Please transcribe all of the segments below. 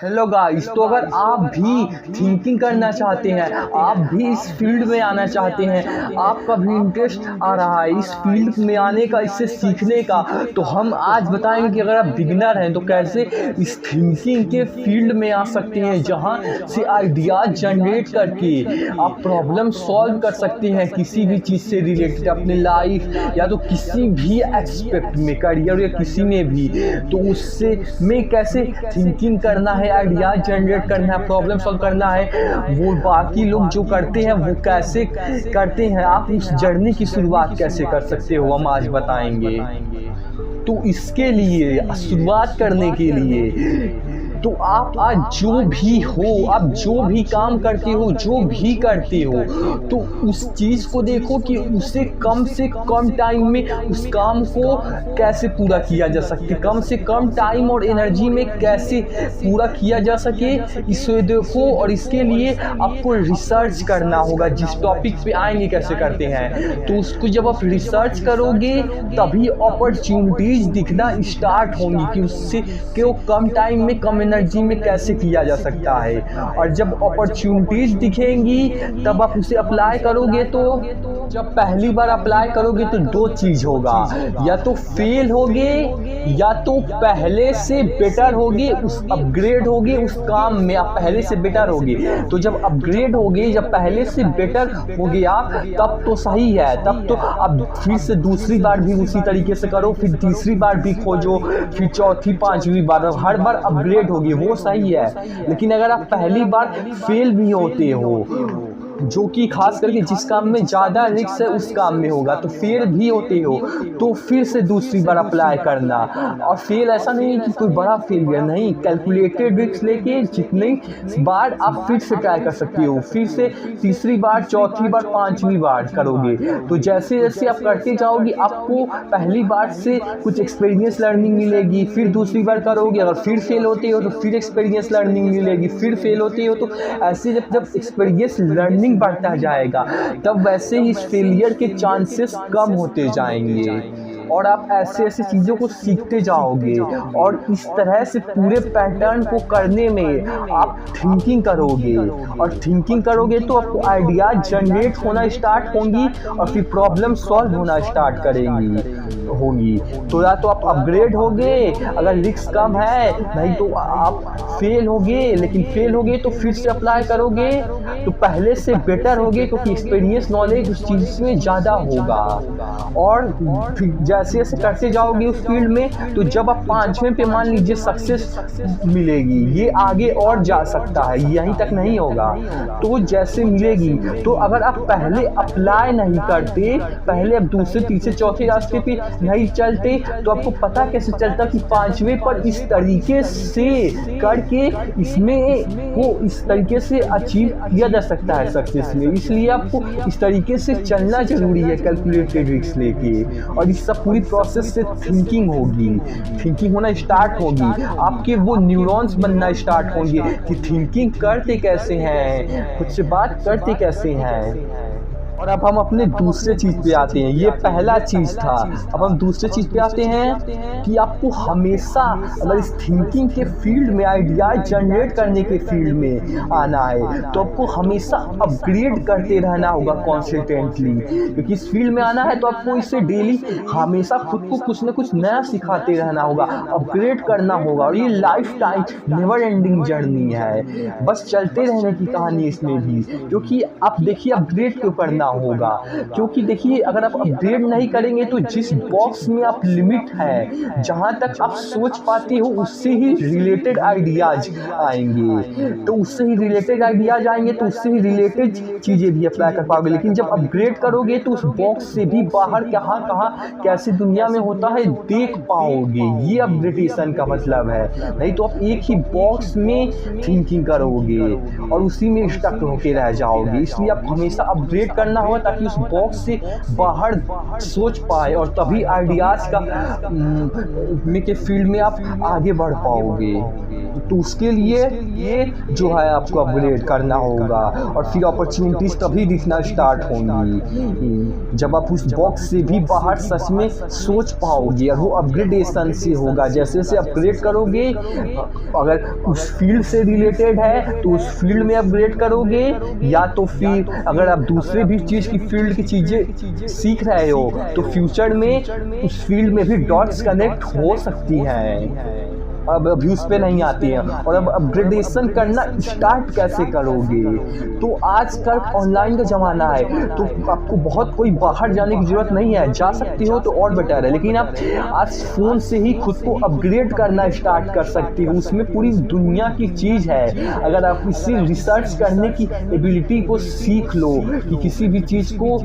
Hello guys, तो अगर आप भी थिंकिंग करना चाहते हैं, आप भी इस फील्ड में आना चाहते हैं, आपका भी इंटरेस्ट आ रहा है इस फील्ड में आने का, इससे सीखने का, तो हम आज बताएंगे कि अगर आप बिगिनर हैं तो कैसे इस थिंकिंग के फील्ड में आ सकते हैं, जहां से आइडियाज जनरेट करके आप प्रॉब्लम सॉल्व कर सकते हैं किसी भी चीज़ से रिलेटेड, अपने लाइफ या तो किसी भी एक्सपेक्ट में, करियर या किसी में भी। तो उससे में कैसे थिंकिंग करना है, आइडिया जनरेट करना है, प्रॉब्लम सॉल्व करना है, वो बाकी लोग जो करते हैं वो कैसे करते हैं, आप उस जर्नी की शुरुआत कैसे कर सकते हो, हम आज बताएंगे। तो इसके लिए शुरुआत करने के लिए तो आप आज जो भी हो, आप जो भी काम करते हो, जो भी करते हो, तो उस चीज़ को देखो कि उसे कम से कम टाइम में उस काम को कैसे पूरा किया जा सके, कम से कम टाइम और एनर्जी में कैसे पूरा किया जा सके, इसे देखो। और इसके लिए आपको रिसर्च करना होगा, जिस टॉपिक पे आएंगे कैसे करते हैं, तो उसको जब आप रिसर्च करोगे तभी अपॉर्चुनिटीज़ दिखना स्टार्ट होंगी कि उससे क्यों कम टाइम में कम एनर्जी में कैसे किया जा सकता है। और जब अपॉर्चुनिटीज दिखेंगी तब आप उसे अप्लाई करोगे। तो जब पहली बार अप्लाई करोगे तो दो चीज़ होगा, या तो फेल होगे या तो पहले से बेटर होगे, उस अपग्रेड होगे उस काम में, आप पहले से बेटर होगे। तो जब अपग्रेड होगे, जब पहले से बेटर होगे आप, तब तो सही है, तब तो अब फिर से दूसरी बार भी उसी तरीके से करो, फिर तीसरी बार भी खोजो, फिर चौथी पांचवी बार, हर बार अपग्रेड होगी, वो सही है। लेकिन अगर आप पहली बार फेल भी होते हो, जो कि खास करके जिस काम में ज़्यादा रिस्क है उस काम में होगा, तो फेल भी होते हो तो फिर से दूसरी बार अप्लाई करना। और फेल ऐसा नहीं है कि कोई बड़ा फेलियर नहीं, कैलकुलेटेड रिस्क लेके जितनी बार आप फिर से ट्राई कर सकते हो, फिर से तीसरी बार, चौथी बार, पांचवी बार करोगे। तो जैसे जैसे आप करते जाओगे आपको पहली बार से कुछ एक्सपीरियंस लर्निंग मिलेगी, फिर दूसरी बार करोगे, अगर फिर फेल होते हो तो फिर एक्सपीरियंस लर्निंग मिलेगी, फिर फेल होते हो तो ऐसे जब जब एक्सपीरियंस लर्निंग बढ़ता जाएगा तब वैसे ही फेलियर के चांसेस कम होते जाएंगे, और आप ऐसे ऐसे चीज़ों को सीखते जाओगे। और इस तरह से पूरे पैटर्न को करने में आप थिंकिंग करोगे, और थिंकिंग करोगे तो आपको आइडिया जनरेट होना स्टार्ट होंगी, और फिर प्रॉब्लम सॉल्व होना स्टार्ट होगी। तो या तो आप अपग्रेड होगे अगर रिस्क कम है, नहीं तो आप फेल होगे। लेकिन फेल होगे तो फिर से अप्लाई करोगे तो पहले से बेटर होगे, क्योंकि एक्सपीरियंस नॉलेज उस चीज़ में ज़्यादा होगा। और फिर जैसे जैसे करते जाओगे उस फील्ड में, तो जब आप पांचवें पे मान लीजिए सक्सेस मिलेगी, ये आगे और जा सकता है, यहीं तक नहीं होगा, तो जैसे मिलेगी, तो अगर आप पहले अप्लाई नहीं करते, पहले आप दूसरे तीसरे चौथे रास्ते पे नहीं चलते, तो आपको पता कैसे चलता कि पांचवें पर इस तरीके से करके इसमें वो इस तरीके से अचीव किया जा सकता है सक्सेस में। इसलिए आपको इस तरीके से चलना जरूरी है, कैलकुलेटेड रिस्क लेके। और इस सब पूरी प्रोसेस से थिंकिंग होगी, थिंकिंग होना स्टार्ट होगी, आपके वो न्यूरॉन्स बनना स्टार्ट होंगे कि थिंकिंग करते कैसे हैं, खुद से बात करते कैसे हैं। और अब हम अपने दूसरे चीज़ पे आते हैं, ये पहला चीज़ था। अब हम दूसरे चीज़ पे आते हैं कि आपको हमेशा अगर इस थिंकिंग के फील्ड में, आइडिया जनरेट करने के फील्ड में आना है, तो आपको हमेशा अपग्रेड करते रहना होगा कॉन्सिस्टेंटली, क्योंकि इस फील्ड में आना है तो आपको इससे डेली हमेशा खुद को कुछ ना कुछ नया सिखाते रहना होगा, अपग्रेड करना होगा। और ये life time never ending journey है, बस चलते रहने की कहानी इसमें भी। क्योंकि आप देखिए अपग्रेड क्यों करना होगा, क्योंकि देखिए अगर आप अपग्रेड नहीं करेंगे तो जिस बॉक्स में आप लिमिट है, जहां तक आप सोच पाते हो उससे ही रिलेटेड आइडियाज आएंगे, तो उससे ही रिलेटेड आइडियाज आएंगे, तो उससे ही रिलेटेड चीज़ें भी अप्लाई कर पाओगे। लेकिन जब अपग्रेड करोगे तो उस बॉक्स से भी बाहर कहाँ कहाँ कैसी दुनिया में होता है देख पाओगे, ये अपग्रेडेशन का मतलब है। नहीं तो आप एक ही बॉक्स में थिंकिंग करोगे और उसी में स्टक होके रह जाओगे। इसलिए आप हमेशा अपग्रेड करना होगा ताकि उस बॉक्स से बाहर सोच पाए और तभी आइडियाज़ का के फील्ड में आप आगे बढ़ पाओगे। तो उसके लिए ये जो है आपको अपग्रेड करना होगा और फिर अपॉर्चुनिटीज़ तभी दिखना स्टार्ट होंगी जब आप उस बॉक्स से भी बाहर सच में सोच पाओगे। और वो अपग्रेडेशन से होगा, जैसे जैसे अपग्रेड करोगे, अगर उस फील्ड से रिलेटेड है तो उस फील्ड में अपग्रेड करोगे, या तो फिर अगर आप दूसरे भी चीज़ की फील्ड की चीज़ें सीख रहे हो तो फ्यूचर में उस फील्ड में भी डॉट्स कनेक्ट हो सकती हैं। अब अभी उस पे नहीं आती हैं। और अब अपग्रेडेशन करना स्टार्ट कैसे करोगे? तो आजकल ऑनलाइन का ज़माना है तो आपको बहुत कोई बाहर जाने की ज़रूरत नहीं है, जा सकती हो तो और बेटर है, लेकिन आप आज फ़ोन से ही खुद को अपग्रेड करना स्टार्ट कर सकती हो। उसमें पूरी दुनिया की चीज़ है। अगर आप इसे रिसर्च करने की एबिलिटी को सीख लो कि किसी भी चीज़ को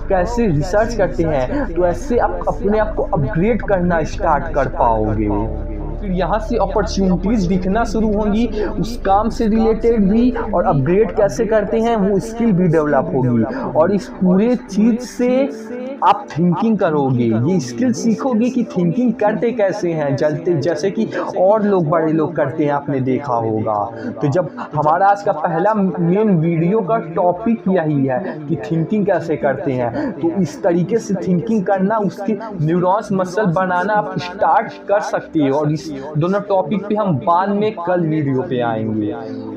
कैसे रिसर्च करते हैं, तो ऐसे आप अपने आप को अपग्रेड करना स्टार्ट कर पाओगे। फिर यहाँ से अपॉर्चुनिटीज़ दिखना शुरू होंगी उस काम से रिलेटेड भी, और अपग्रेड कैसे करते हैं वो स्किल भी डेवलप होगी। और इस पूरे चीज़ से आप थिंकिंग करोगे, ये स्किल सीखोगे कि थिंकिंग करते कैसे हैं, जैसे कि और लोग बड़े लोग करते हैं, आपने देखा होगा। तो जब हमारा आज का पहला मेन वीडियो का टॉपिक यही है कि थिंकिंग कैसे करते हैं, तो इस तरीके से थिंकिंग करना, उसके न्यूरॉन्स मसल बनाना आप स्टार्ट कर सकते हो। और इस दोनों टॉपिक पे हम बाद में कल वीडियो पे आएंगे।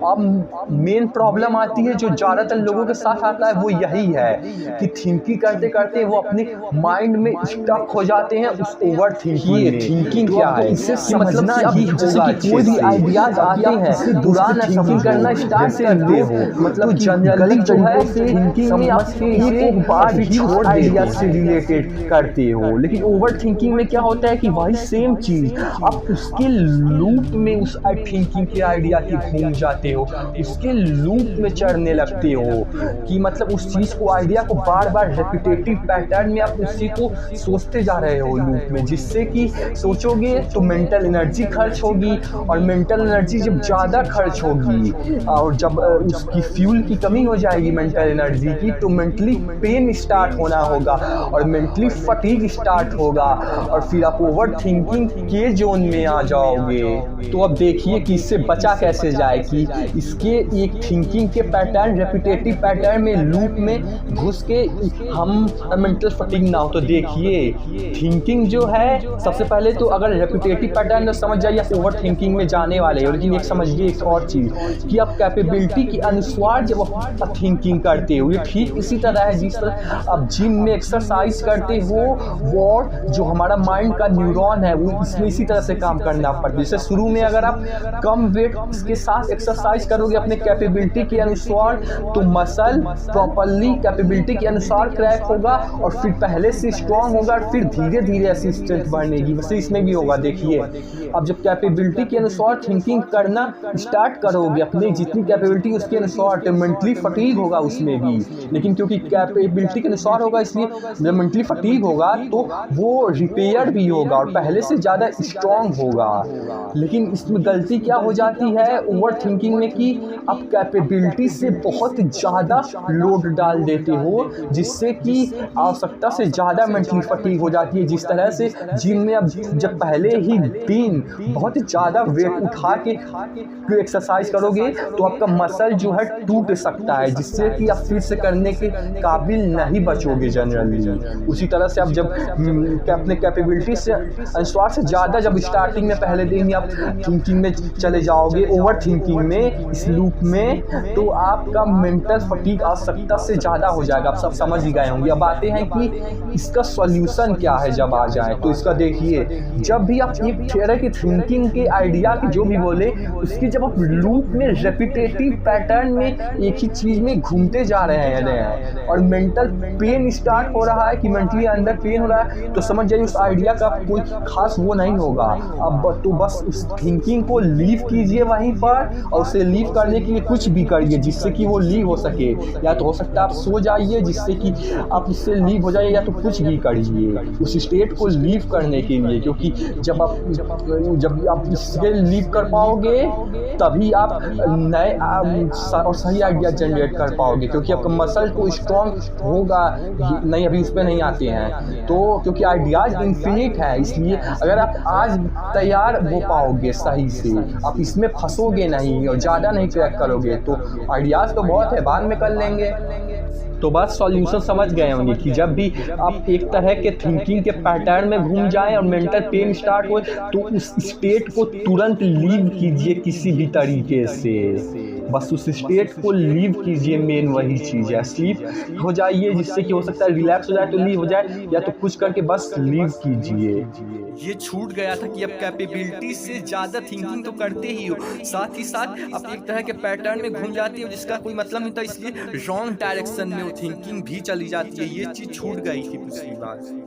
अब मेन प्रॉब्लम आती है जो ज़्यादातर लोगों के साथ आता है, वो यही है कि थिंकिंग करते करते वो अपने माइंड में स्टक हो जाते हैं उस ओवर थिंकिंग। थिंकिंग क्या है इसे समझना ही होगा। जैसे कि कोई भी आइडियाज आते हैं, दुरान थिंकिंग करना स्टार्ट करते हो, मतलब जनरली जो है थिंकिंग में आप एक बार ही आइडियाज से रिलेटेड करते हो। लेकिन ओवर थिंकिंग में क्या होता है कि वही सेम चीज़ आप उसके लूप में उस थिंकिंग के आइडिया की घूम जाते हो, उसके लूप में चढ़ने लगते हो कि मतलब उस चीज़ को, आइडिया को बार बार रेपिटेटिव पैटर्न में आप उसी को सोचते जा रहे हो लूप में, जिससे कि सोचोगे तो मेंटल एनर्जी खर्च होगी। और मेंटल एनर्जी जब ज़्यादा खर्च होगी और जब उसकी फ्यूल की कमी हो जाएगी मेंटल एनर्जी की, तो मेंटली पेन स्टार्ट होना होगा और मेंटली फटीग स्टार्ट होगा और फिर आप ओवर थिंकिंग के जोन में आ जाओगे। तो अब देखिए कि इससे बचा कैसे जाए, कि इसके एक थिंकिंग के पैटर्न, रेपिटेटिव पैटर्न में, लूप में घुस के हम मेंटल फटीग ना हो। तो देखिए थिंकिंग जो है, सबसे पहले तो अगर रेपिटेटिव पैटर्न में समझ जाइए आप ओवर थिंकिंग में जाने वाले हो। लेकिन एक समझिए एक और चीज़ कि आप कैपेबिलिटी के अनुसार जब आप थिंकिंग करते हो, ये ठीक इसी तरह है जिस तरह आप जिम में एक्सरसाइज करते हो, वो जो हमारा माइंड का न्यूरॉन है वो इसमें इसी तरह से काम करना पड़ता है। जैसे शुरू में अगर आप कम वेट के साथ एक्सरसाइज करोगे अपने कैपेबिलिटी के अनुसार, तो मसल प्रॉपरली कैपेबिलिटी के अनुसार क्रैक होगा और फिर पहले से स्ट्रांग होगा, फिर धीरे धीरे ऐसी स्ट्रेंथ बढ़ेगी। वैसे इसमें भी होगा। देखिए अब जब कैपेबिलिटी के अनुसार थिंकिंग करना स्टार्ट करोगे, अपनी जितनी कैपेबिलिटी उसके अनुसार, तो मेंटली फटीग होगा उसमें भी। लेकिन क्योंकि कैपेबिलिटी के अनुसार होगा, इसलिए जब मेंटली फटीग होगा तो वो रिपेयर भी होगा और पहले से ज़्यादा स्ट्रांग होगा। लेकिन इसमें गलती क्या हो जाती है ओवर थिंकिंग में, कि आप कैपेबिलिटी से बहुत ज़्यादा लोड डाल देते हो, जिससे कि आवश्यकता से ज़्यादा मेंटली फटीग हो जाती है। जिस तरह से जिम में अब जब पहले ही दिन बहुत ज़्यादा वेट उठा के एक्सरसाइज करोगे तो आपका मसल जो है टूट सकता है, जिससे कि आप फिर से करने के काबिल नहीं बचोगे जनरली। उसी तरह से आप जब अपने कैपेबिलिटी से अनुसार से ज़्यादा जब स्टार्टिंग में पहले दिन ही आप थिंकिंग में चले जाओगे, ओवर थिंकिंग में, इस लूप में, तो आपका मेंटल फटीग आवश्यकता से ज़्यादा हो जाएगा। आप सब समझ ही गए होंगे। अब आते हैं कि इसका सॉल्यूशन क्या है। जब आ जाए तो इसका देखिए, जब भी आप एक तरह की थिंकिंग के आइडिया के जो भी बोले, उसकी जब आप लूप में रेपिटेटिव पैटर्न में एक ही चीज़ में घूमते जा रहे हैं और मेंटल पेन स्टार्ट हो रहा है कि मेंटली अंदर पेन हो रहा है, तो समझ जाइए उस आइडिया का कोई खास वो नहीं होगा। अब तो बस उस थिंकिंग को लीव कीजिए वहीं पर और उसे उससे लीव करने के लिए कुछ भी करिए जिससे कि वो लीव हो सके। या तो हो सकता है आप सो जाइए जिससे कि आप उससे लीव हो जाइए, या तो कुछ भी करिए उस स्टेट को लीव करने के लिए, क्योंकि जब आप इससे लीव कर पाओगे तभी आप नए और सही आइडिया जनरेट कर पाओगे, क्योंकि आपका मसल तो स्ट्रॉन्ग होगा नहीं, अभी उस पर नहीं आते हैं तो, क्योंकि आइडियाज़ इन्फिनिट है। इसलिए अगर आप आज तैयार हो पाओगे सही से, आप इसमें फंसोगे नहीं और ज़्यादा नहीं क्रैक करोगे, तो आइडियाज़ तो बहुत है, बाद में कर लेंगे। तो बस सॉल्यूशन समझ गए होंगे कि जब भी आप एक तरह के थिंकिंग के पैटर्न में घूम जाएं और मेंटल पेन स्टार्ट हो, तो उस स्टेट को तुरंत लीव कीजिए किसी भी तरीके से, बस उस स्टेट को लीव कीजिए। मेन वही चीज़ है, स्लीप हो जाइए जिससे कि हो सकता है रिलैक्स हो जाए तो लीव हो जाए, या तो कुछ करके बस लीव कीजिए। ये छूट गया था कि अब कैपेबिलिटी से ज़्यादा थिंकिंग तो करते ही हो, साथ ही साथ आप एक तरह के पैटर्न में घूम जाते हो जिसका कोई मतलब नहीं था, इसलिए रॉन्ग डायरेक्शन में वो थिंकिंग भी चली जाती है। ये चीज़ छूट गई थी पिछली बार।